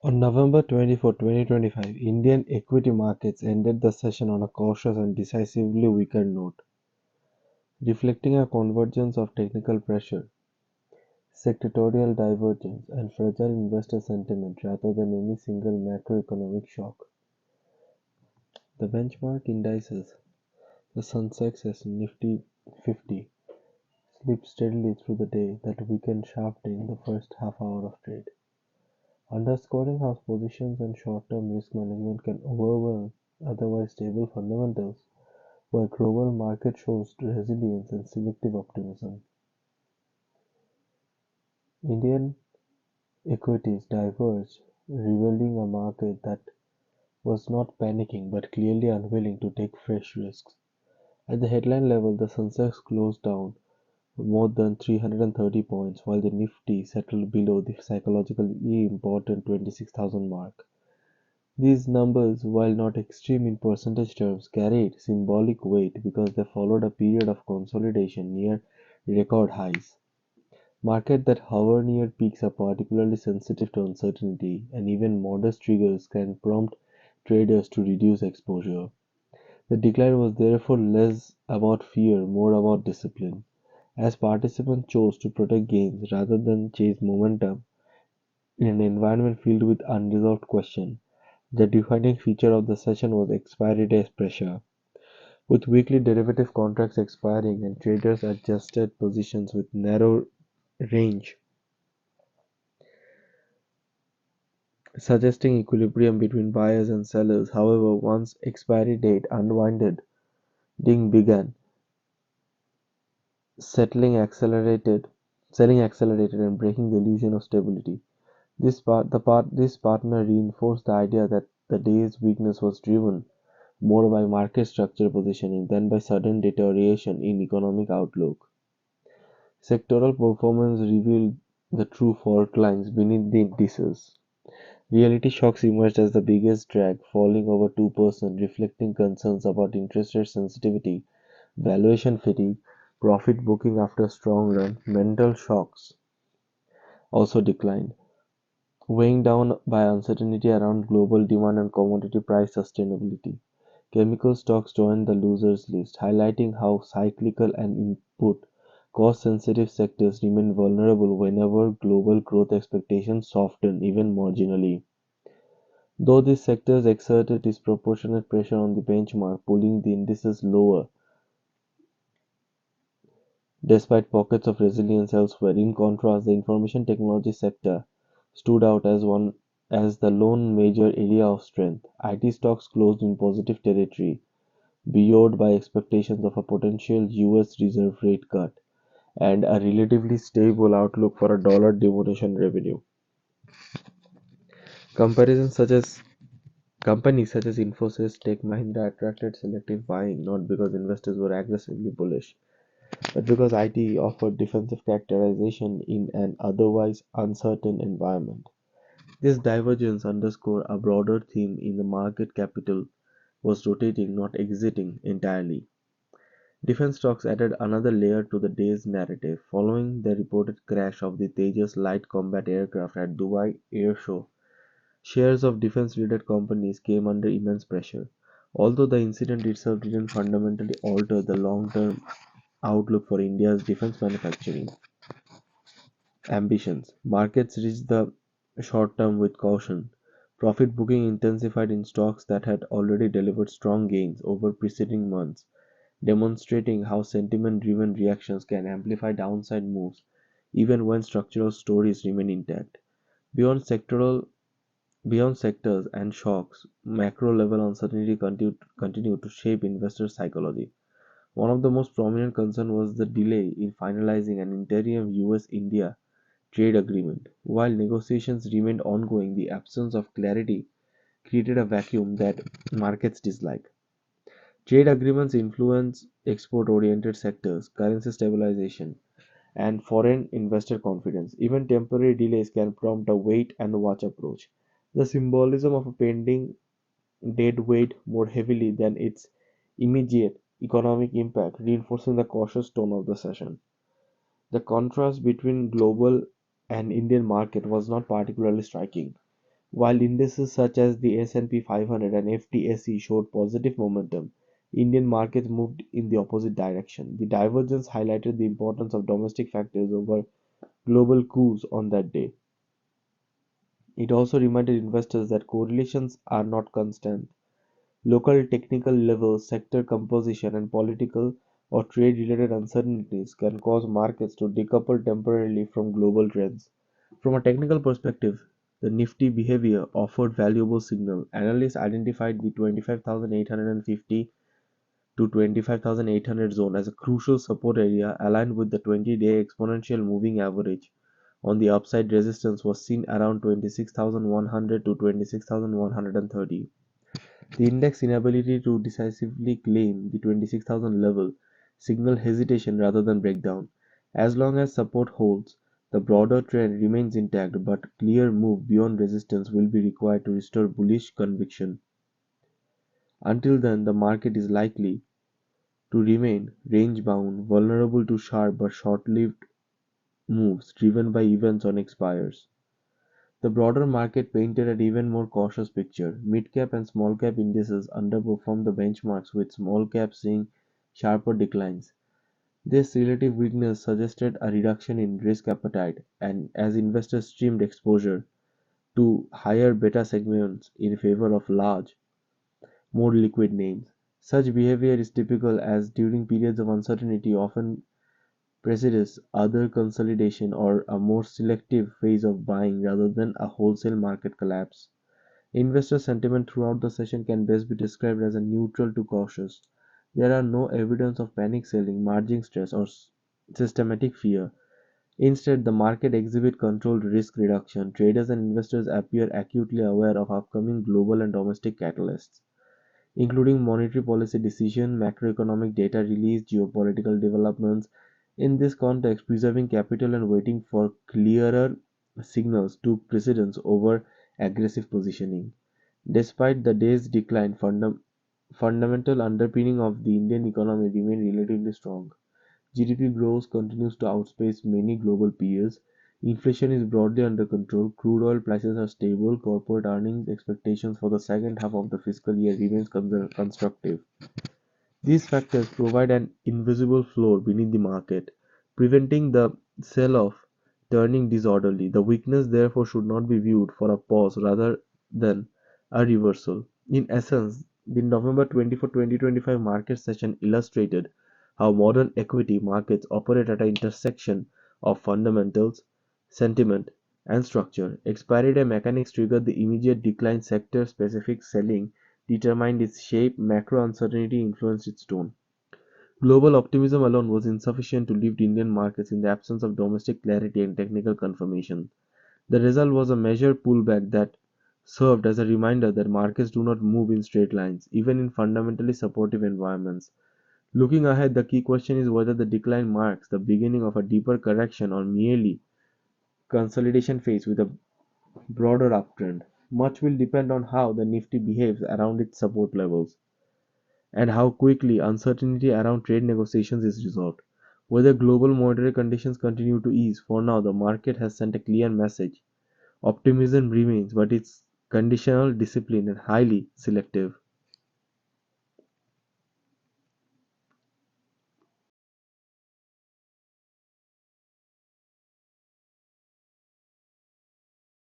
On November 24, 2025, Indian equity markets ended the session on a cautious and decisively weaker note, reflecting a convergence of technical pressure, sectorial divergence, and fragile investor sentiment rather than any single macroeconomic shock. The benchmark indices, the Sensex and Nifty 50, slipped steadily through the day that weakened sharply in the first half hour of trade, underscoring how positions and short-term risk management can overwhelm otherwise stable fundamentals, while global market shows resilience and selective optimism. Indian equities diverged, revealing a market that was not panicking but clearly unwilling to take fresh risks. At the headline level, the Sensex closed down more than 330 points, while the Nifty settled below the psychologically important 26,000 mark. These numbers, while not extreme in percentage terms, carried symbolic weight because they followed a period of consolidation near record highs. Markets that hover near peaks are particularly sensitive to uncertainty, and even modest triggers can prompt traders to reduce exposure. The decline was therefore less about fear, more about discipline, as participants chose to protect gains rather than chase momentum in an environment filled with unresolved questions. The defining feature of the session was expiry-day pressure, with weekly derivative contracts expiring and traders adjusted positions with narrow range, suggesting equilibrium between buyers and sellers. However, once expiry date unwinding began, settling accelerated, selling accelerated and breaking the illusion of stability. This partner reinforced the idea that the day's weakness was driven more by market structure positioning than by sudden deterioration in economic outlook. Sectoral performance revealed the true fault lines beneath the indices. Realty shocks emerged as the biggest drag, falling over 2%, reflecting concerns about interest rate sensitivity, valuation fatigue, profit booking after a strong run. Mental shocks also declined, weighing down by uncertainty around global demand and commodity price sustainability. Chemical stocks joined the losers list, highlighting how cyclical and input cost sensitive sectors remain vulnerable whenever global growth expectations soften even marginally. Though these sectors exerted disproportionate pressure on the benchmark, pulling the indices lower, despite pockets of resilience elsewhere. In contrast, the information technology sector stood out as the lone major area of strength. IT stocks closed in positive territory, buoyed by expectations of a potential US reserve rate cut and a relatively stable outlook for a dollar denomination revenue. Comparisons such as Companies such as Infosys, Tech Mahindra attracted selective buying not because investors were aggressively bullish, but because IT offered defensive characterization in an otherwise uncertain environment. This divergence underscores a broader theme in the market. Capital was rotating, not exiting entirely. Defense stocks added another layer to the day's narrative. Following the reported crash of the Tejas light combat aircraft at Dubai Air Show, shares of defense-related companies came under immense pressure. Although the incident itself didn't fundamentally alter the long-term outlook for India's defense manufacturing ambitions, markets reached the short term with caution. Profit booking intensified in stocks that had already delivered strong gains over preceding months, demonstrating how sentiment-driven reactions can amplify downside moves even when structural stories remain intact. Beyond sectoral Beyond sectors and shocks, macro-level uncertainty continued to shape investor psychology. One of the most prominent concerns was the delay in finalizing an interim US-India trade agreement. While negotiations remained ongoing, the absence of clarity created a vacuum that markets dislike. Trade agreements influence export-oriented sectors, currency stabilization, and foreign investor confidence. Even temporary delays can prompt a wait and watch approach. The symbolism of a pending dead weighed more heavily than its immediate economic impact, reinforcing the cautious tone of the session. The contrast between global and Indian market was not particularly striking. While indices such as the S&P 500 and FTSE showed positive momentum, Indian markets moved in the opposite direction. The divergence highlighted the importance of domestic factors over global cues on that day. It also reminded investors that correlations are not constant. Local technical levels, sector composition, and political or trade-related uncertainties can cause markets to decouple temporarily from global trends. From a technical perspective, the Nifty behavior offered valuable signal. Analysts identified the 25,850 to 25,800 zone as a crucial support area aligned with the 20-day exponential moving average. On the upside, resistance was seen around 26,100 to 26,130. The index inability to decisively claim the 26,000 level signaled hesitation rather than breakdown. As long as support holds, the broader trend remains intact, but clear move beyond resistance will be required to restore bullish conviction. Until then, the market is likely to remain range-bound, vulnerable to sharp but short-lived moves driven by events on expires. The broader market painted an even more cautious picture. Mid-cap and small-cap indices underperformed the benchmarks, with small-cap seeing sharper declines. This relative weakness suggested a reduction in risk appetite, and as investors streamed exposure to higher beta segments in favor of large, more liquid names. Such behavior is typical as during periods of uncertainty often precedes other consolidation or a more selective phase of buying rather than a wholesale market collapse. Investor sentiment throughout the session can best be described as a neutral to cautious. There are no evidence of panic selling, margin stress, or systematic fear. Instead, the market exhibits controlled risk reduction. Traders and investors appear acutely aware of upcoming global and domestic catalysts, including monetary policy decisions, macroeconomic data release, geopolitical developments. In this context, preserving capital and waiting for clearer signals took precedence over aggressive positioning. Despite the day's decline, fundamental underpinning of the Indian economy remained relatively strong. GDP growth continues to outpace many global peers. Inflation is broadly under control. Crude oil prices are stable. Corporate earnings expectations for the second half of the fiscal year remains constructive. These factors provide an invisible floor beneath the market, preventing the sell-off turning disorderly. The weakness therefore should not be viewed for a pause rather than a reversal. In essence, the November 24, 2025 market session illustrated how modern equity markets operate at an intersection of fundamentals, sentiment, and structure. Expiry day mechanics triggered the immediate decline, sector specific selling determined its shape, macro uncertainty influenced its tone. Global optimism alone was insufficient to lift Indian markets in the absence of domestic clarity and technical confirmation. The result was a measured pullback that served as a reminder that markets do not move in straight lines, even in fundamentally supportive environments. Looking ahead, the key question is whether the decline marks the beginning of a deeper correction or merely consolidation phase with a broader uptrend. Much will depend on how the Nifty behaves around its support levels, and how quickly uncertainty around trade negotiations is resolved. Whether global monetary conditions continue to ease, for now the market has sent a clear message. Optimism remains, but it's conditional, disciplined, and highly selective.